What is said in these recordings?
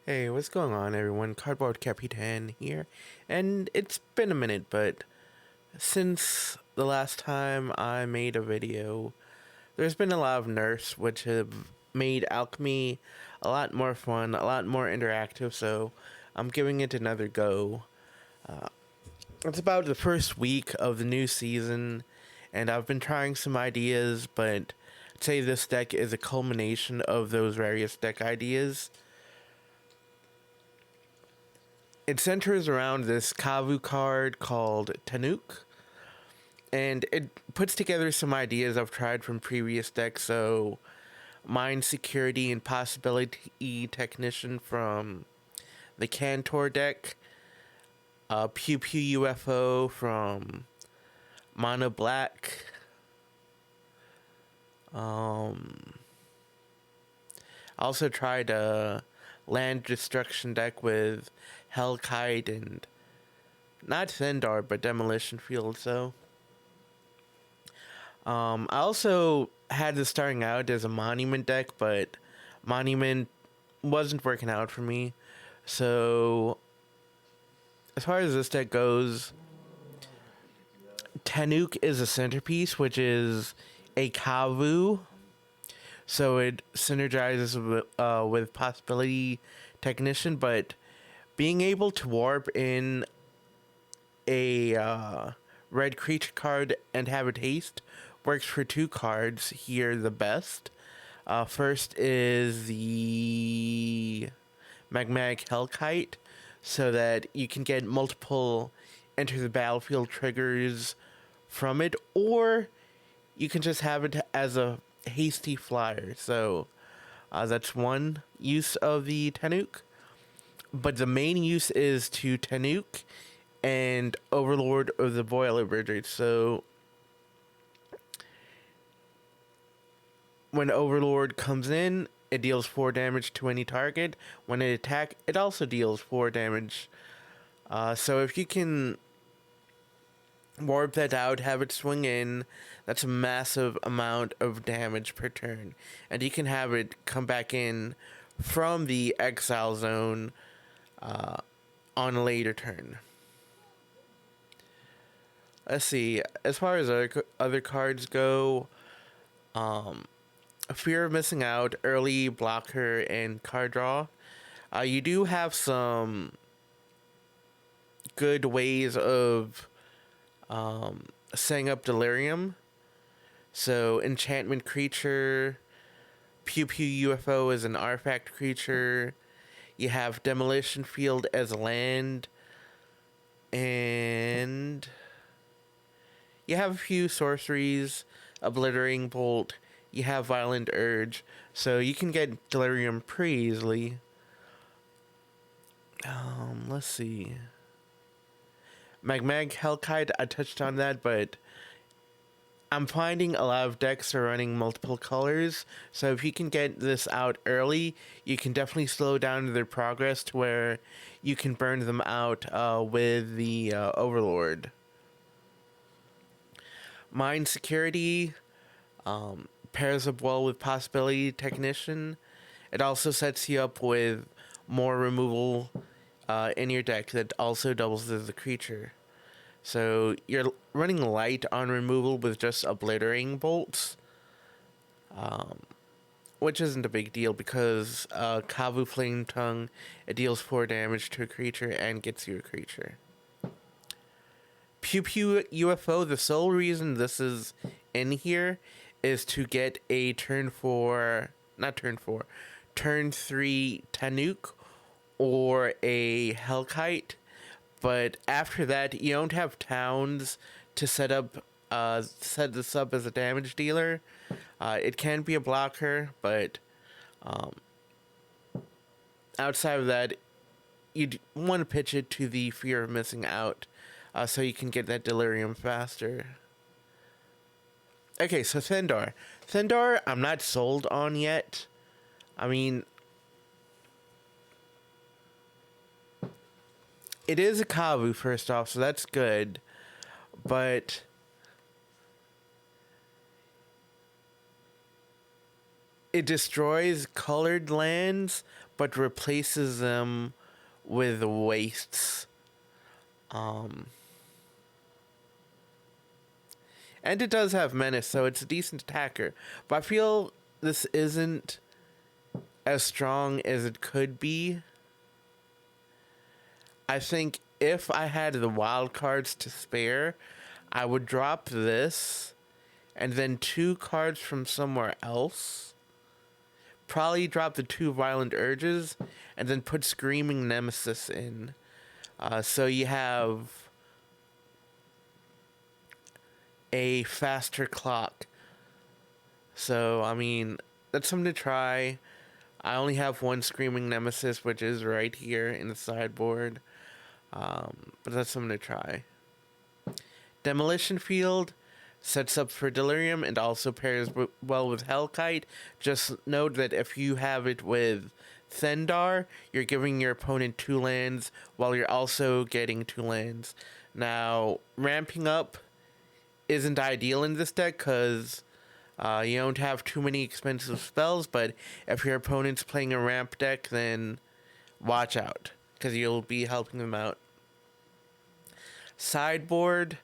Hey, what's going on, everyone? Cardboard.Capitan here, and it's been a minute, but since the last time I made a video, there's been a lot of nerfs which have made Alchemy a lot more fun, a lot more interactive, so I'm giving it another go. It's about the first week of the new season, and I've been trying some ideas, but I'd say this deck is a culmination of those various deck ideas. It centers around this Kavu card called Tannuk, and it puts together some ideas I've tried from previous decks. So, Mind Security and Possibility Technician from the Cantor deck, Pew Pew UFO from Mono Black, I also tried a land destruction deck with Hellkite and not Thunnar, but Demolition Field. So, I also had this starting out as a Monument deck, but Monument wasn't working out for me. So, as far as this deck goes, Tannuk is a centerpiece, which is a Kavu. So it synergizes with Possibility Technician, but being able to warp in a red creature card and have it haste works for two cards here the best. First is the Magmatic Hellkite, so that you can get multiple enter the battlefield triggers from it, or you can just have it as a hasty flyer. So that's one use of the Tannuk. But the main use is to Tannuk and Overlord of the Boiler Bridger. So when Overlord comes in, it deals 4 damage to any target. When it attacks, it also deals 4 damage. So if you can warp that out, have it swing in, that's a massive amount of damage per turn. And you can have it come back in from the exile zone on a later turn. Let's see, as far as other cards go, Fear of Missing Out, Early Blocker, and Card Draw. You do have some good ways of setting up Delirium. So, Enchantment Creature, Pew Pew UFO is an artifact creature. You have Demolition Field as a land. And you have a few sorceries, Obliterating Bolt. You have Violent Urge. So you can get Delirium pretty easily. Let's see. Magmatic Hellkite, I touched on that, but I'm finding a lot of decks are running multiple colors, so if you can get this out early, you can definitely slow down their progress to where you can burn them out with the Overlord. Mind Security pairs up well with Possibility Technician. It also sets you up with more removal in your deck that also doubles as a creature. So you're running light on removal with just Obliterating Bolts, which isn't a big deal because Kavu Flame Tongue, it deals 4 damage to a creature and gets you a creature. Pew Pew UFO, the sole reason this is in here is to get a turn 3 Tannuk or a Hellkite. But after that, you don't have towns to set this up as a damage dealer. It can be a blocker, but outside of that, you want to pitch it to the Fear of Missing Out, so you can get that Delirium faster. Okay, so Thunnar. Thunnar, I'm not sold on yet. I mean, it is a Kavu, first off, so that's good. But it destroys colored lands, but replaces them with wastes. And it does have menace, so it's a decent attacker. But I feel this isn't as strong as it could be. I think if I had the wild cards to spare, I would drop this and then 2 cards from somewhere else. Probably drop the 2 Violent Urges and then put Screaming Nemesis in. So you have a faster clock. So, I mean, that's something to try. I only have 1 Screaming Nemesis, which is right here in the sideboard. But that's something to try. Demolition Field sets up for Delirium and also pairs well with Hellkite. Just note that if you have it with Thunnar, you're giving your opponent 2 lands while you're also getting 2 lands. Now, ramping up isn't ideal in this deck because you don't have too many expensive spells, but if your opponent's playing a ramp deck, then watch out because you'll be helping them out. Sideboard,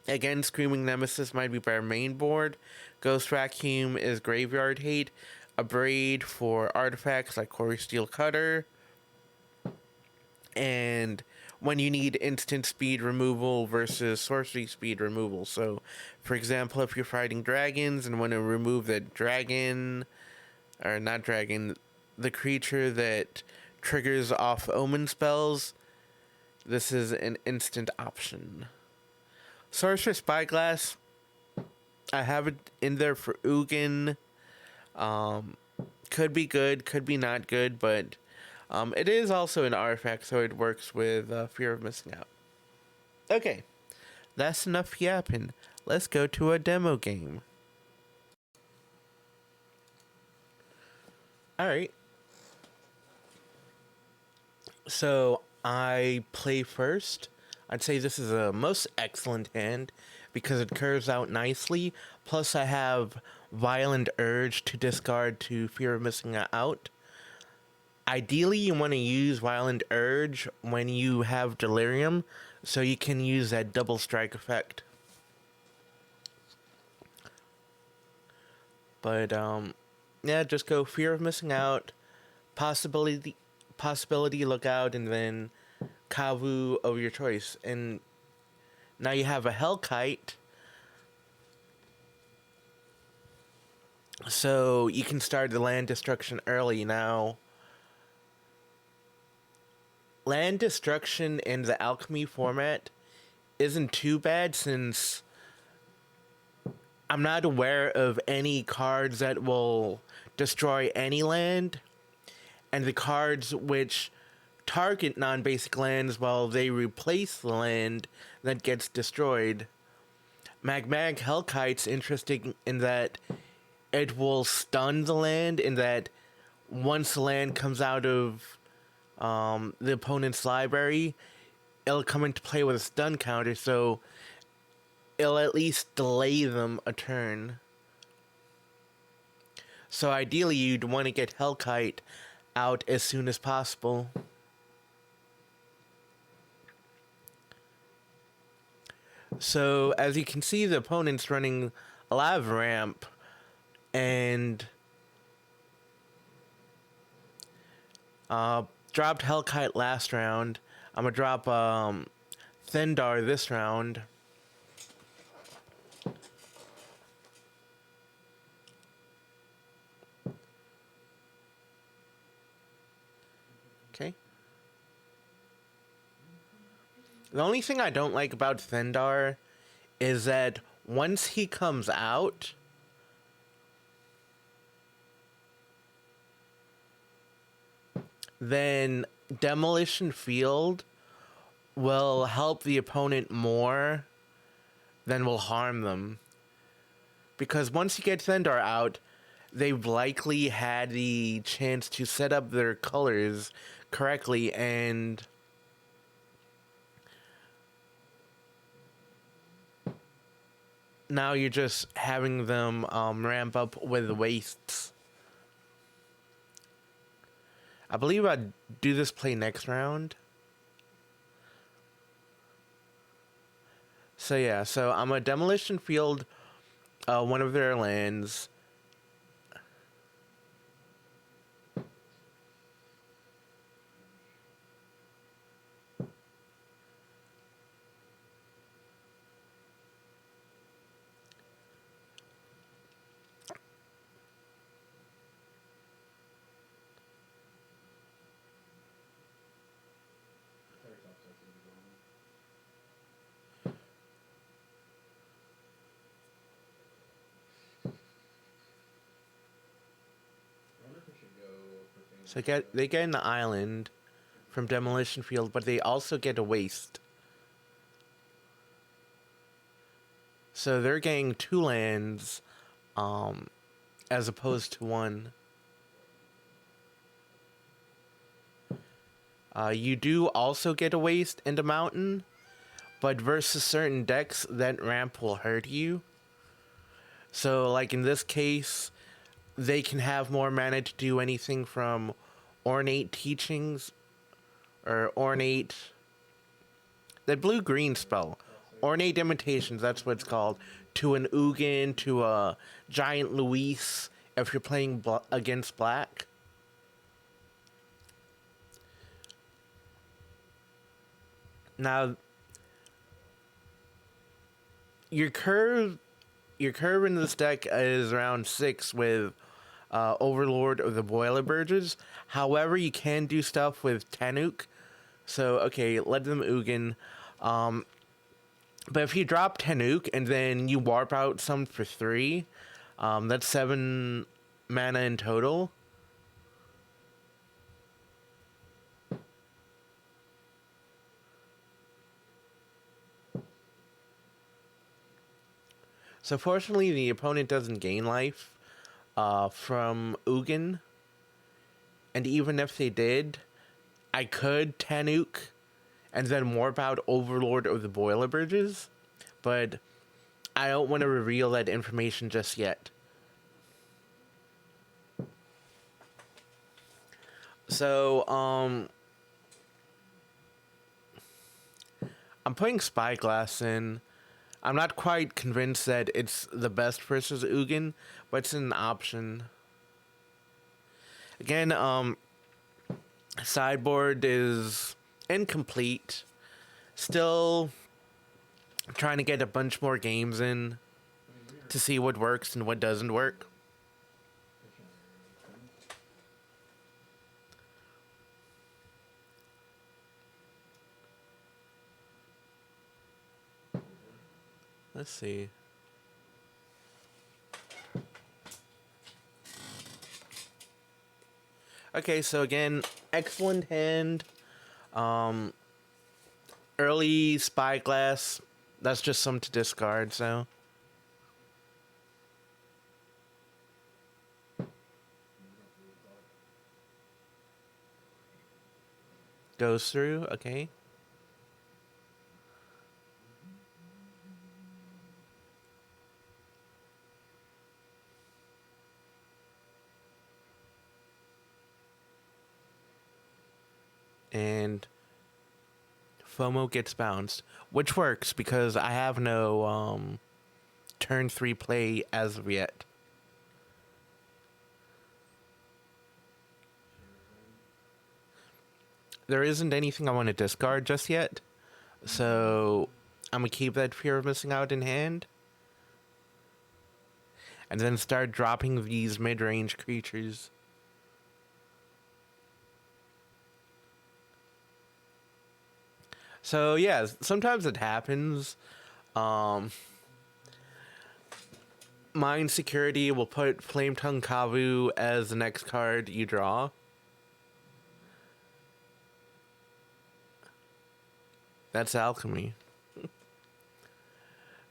again, Screaming Nemesis might be better main board. Ghost Vacuum is graveyard hate. Abrade for artifacts like Quarry Steel Cutter. And when you need instant speed removal versus sorcery speed removal. So, for example, if you're fighting dragons and want to remove the dragon, or not dragon, the creature that triggers off omen spells, this is an instant option. Sorcerer Spyglass, I have it in there for Ugin. Could be good, could be not good, but it is also an artifact, so it works with fear of missing out. Okay, that's enough yapping. Let's go to a demo game. Alright. So, I play first. I'd say this is a most excellent hand because it curves out nicely. Plus, I have Violent Urge to discard to fear of missing out. Ideally, you want to use Violent Urge when you have Delirium, so you can use that double strike effect. But, yeah, just go fear of missing out, possibility lookout, and then Kavu of your choice. And now you have a Hellkite, so you can start the land destruction early. Now, land destruction in the Alchemy format isn't too bad since I'm not aware of any cards that will destroy any land, and the cards which target non-basic lands while they replace the land that gets destroyed. Magmatic Hellkite's interesting in that it will stun the land, in that once the land comes out of the opponent's library, it'll come into play with a stun counter, so it'll at least delay them a turn. So ideally, you'd want to get Hellkite out as soon as possible. So, as you can see, the opponent's running a lot of ramp, and dropped Hellkite last round. I'm gonna drop Thunnar this round. Okay. The only thing I don't like about Thunnar is that once he comes out, then Demolition Field will help the opponent more than will harm them. Because once you get Thunnar out, they've likely had the chance to set up their colors correctly, and now you're just having them ramp up with wastes. I believe I'd do this play next round. So yeah, so I'm a demolition field one of their lands. So they get an island from demolition field, but they also get a waste. So they're getting 2 lands, as opposed to 1. You do also get a waste and a mountain, but versus certain decks, that ramp will hurt you. So, like in this case, they can have more mana to do anything from ornate teachings, or ornate... That blue-green spell. Ornate imitations, that's what it's called. To an Ugin, to a giant Luis, if you're playing against black. Now, your curve in this deck is around 6 with Overlord of the Boiler Burgers. However, you can do stuff with Tannuk. So, okay, let them Ugin. But if you drop Tannuk and then you warp out some for 3, that's 7 mana in total. So fortunately, the opponent doesn't gain life from Ugin. And even if they did, I could Tannuk and then warp out Overlord of the Boiler Bridges. But I don't want to reveal that information just yet. So, I'm putting Spyglass in. I'm not quite convinced that it's the best versus Ugin, but it's an option. Again, sideboard is incomplete. Still trying to get a bunch more games in to see what works and what doesn't work. Let's see. Okay, so again, excellent hand. Early Spyglass. That's just some to discard, so. Goes through, okay. And FOMO gets bounced, which works because I have no turn 3 play as of yet. There isn't anything I want to discard just yet, so I'm going to keep that fear of missing out in hand. And then start dropping these mid-range creatures. So yeah, sometimes it happens. Mind Security will put Flame Tongue Kavu as the next card you draw. That's Alchemy.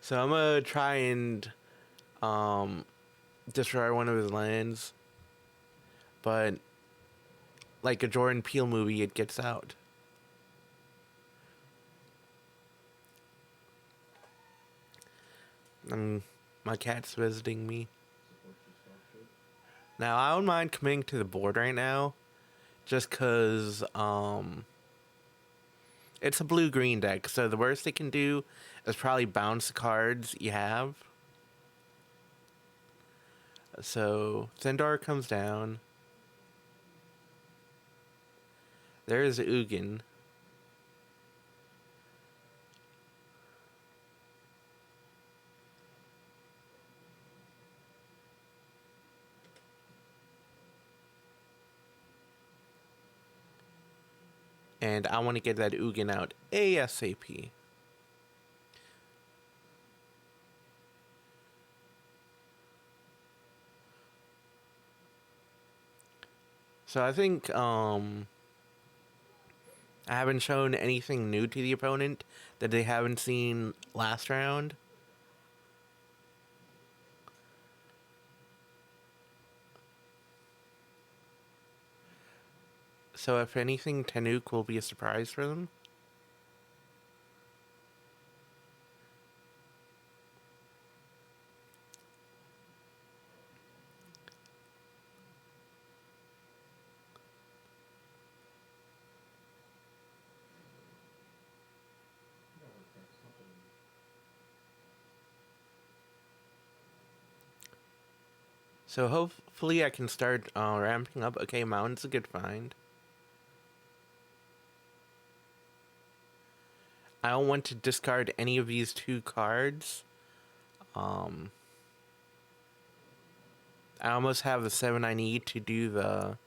So I'm gonna try and destroy one of his lands. But like a Jordan Peele movie, it gets out. My cat's visiting me. Now, I don't mind committing to the board right now, just because, it's a blue-green deck, so the worst they can do is probably bounce the cards you have. So, Thunnar comes down. There's Ugin. And I want to get that Ugin out ASAP. So I think I haven't shown anything new to the opponent that they haven't seen last round. So if anything, Tannuk will be a surprise for them. So hopefully I can start ramping up. Okay, Mountain's a good find. I don't want to discard any of these two cards. I almost have the 7 I need to do the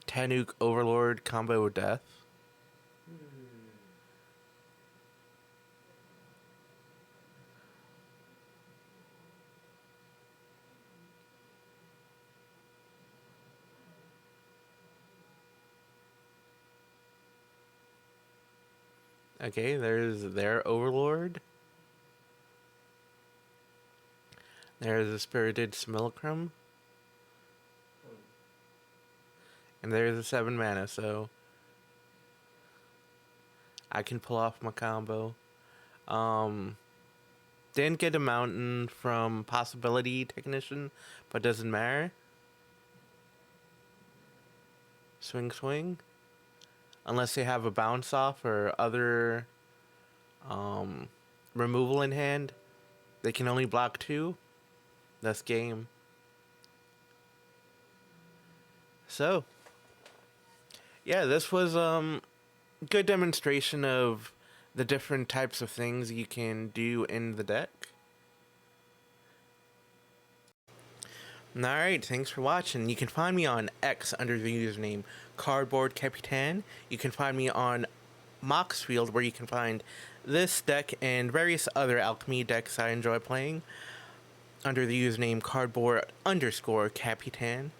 Tannuk Overlord combo with death. Okay, there's their Overlord. There's a Spirited Simulacrum. And there's a 7 mana, so I can pull off my combo. Didn't get a mountain from Possibility Technician, but doesn't matter. Swing, swing. Unless they have a bounce off or other removal in hand, they can only block 2. That's game. So, yeah, this was good demonstration of the different types of things you can do in the deck. Alright, thanks for watching. You can find me on X under the username Cardboard.Capitan. You can find me on Moxfield, where you can find this deck and various other Alchemy decks I enjoy playing under the username Cardboard_Capitan.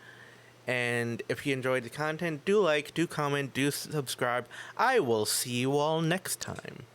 And if you enjoyed the content, do like, do comment, do subscribe. I will see you all next time.